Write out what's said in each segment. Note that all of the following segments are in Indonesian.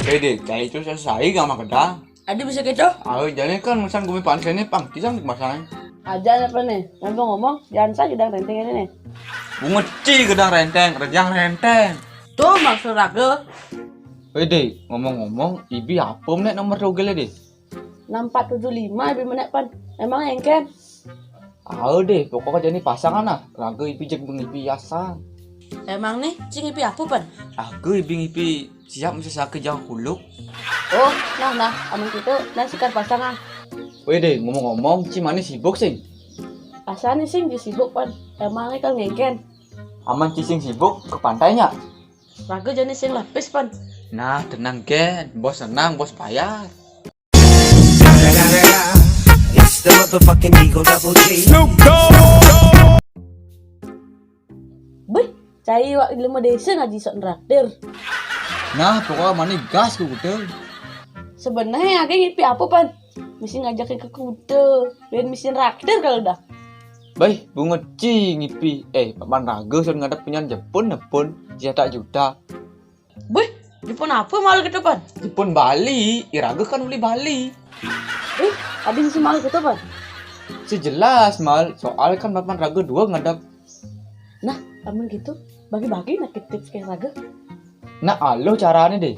Dek, kayak itu selesai gak mah kedang. Ada bisa kecoh? Ayo jadi kan misalnya gue pansen ini pang, kisah masalahnya. Aja apa nih? Ngomong-ngomong, jangan saja gedang renteng ini nih. Bunga ci gedang renteng, rejang renteng. Tuh maksud raga. Dek, ngomong-ngomong, ibi apa nek nomor rogel deh? 6475 ibi menek pan. Emang engken? Ayo deh, pokoknya jadi pasangan lah. Raga ibi jeng ibi biasa. Emang nih, cing ibi apa pan? Aku ibi siap mesti sakit jauh kuluk. Oh, nah, aman gitu, nah sikat pasangan. Dek, ngomong-ngomong, ci mana sibuk sih? Asane sing disibuk pan. Emangnya kan ngengken. Aman cicing sibuk ke pantainya. Raga jadi sing lapis pan. Nah, tenang Ken, bos senang, bos bayar. It's the motherfucking Eagle Double G. Beuh, cai wak lima desa ngaji sok nraktir. Nah, pokoknya mana gas ke kutel. Sebenarnya agak ngipi apa pan? Mesti ngajakin ke kude, dan mesti raktir kalau udah. Baik, bunga ci ngipi. Paman raga sudah ngadap penyan Jepun, jatah juta. Beuh, Jepun apa malu gitu pan? Jepun Bali, iraga kan beli Bali. Ada sih malu gitu pan? Sejelas mal, soal kan paman raga dua ngadap. Nah, aman gitu, bagi-bagi nak tips kayak raga. Nah, alo caranya deh.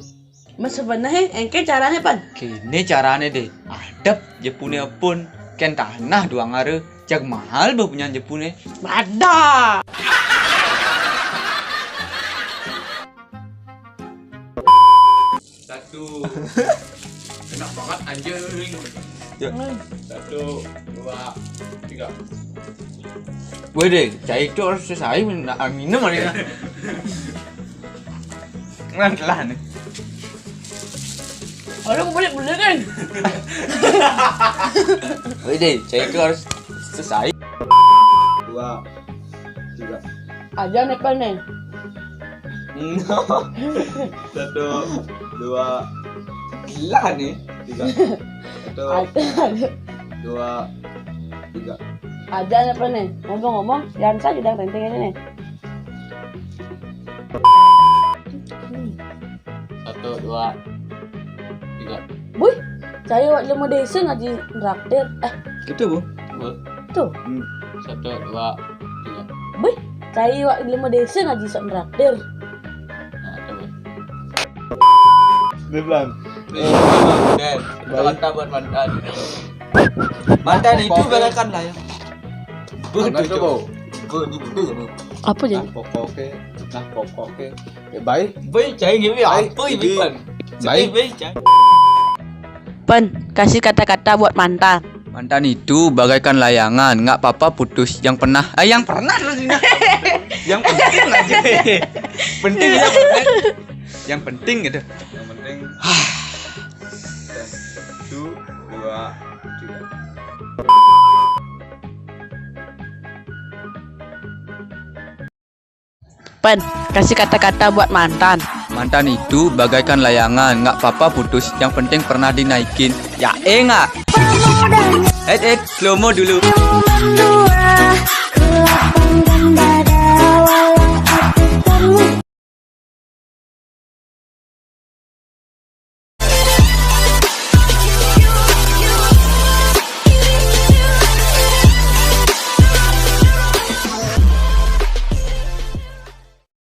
Mas sebenarnya engke caranya pan? Kini caranya deh. Adap Jepunnya pun ken tanah dua ngare. Jak mahal bah punya Jepunnya. Ada. Satu. Enak banget anjing. Ya. 1, 2, 3. Woi deh, cai itu harus selesai minum aja. Ngantelah nih. Orang boleh kan? Woi deh, cai itu harus selesai. 2, 3. Aja nih pan nih. 1, 2. Gila nih. 3. 1, Ada. 2, 3. Aja nih pan nih. Ngomong-ngomong, jangan saja gedang renteng ini nih. 1, 2, 3. Buih, saya wak lima desa ngaji nraktir. Gitu bu. Tuh. 1, 2, 3. Buih, saya wak lima desa ngaji sok nraktir. Nah, coba. Beban. Mantan buat mantan. Mantan itu balakan lah ya. Apa jadi? Nah pokoknya. Baik. Baik cai gini apa ini pan? Baik cai. Pan, kasih kata-kata buat mantan. Mantan itu bagaikan layangan, nggak apa-apa putus. Yang pernah rasanya. Yang penting aja. Penting ya. Yang penting gitu. Yang penting. 1, 2, 3. Pan, kasih kata-kata buat mantan. Mantan itu bagaikan layangan, nggak apa-apa putus. Yang penting pernah dinaikin. Ya nggak. Slow mo dulu.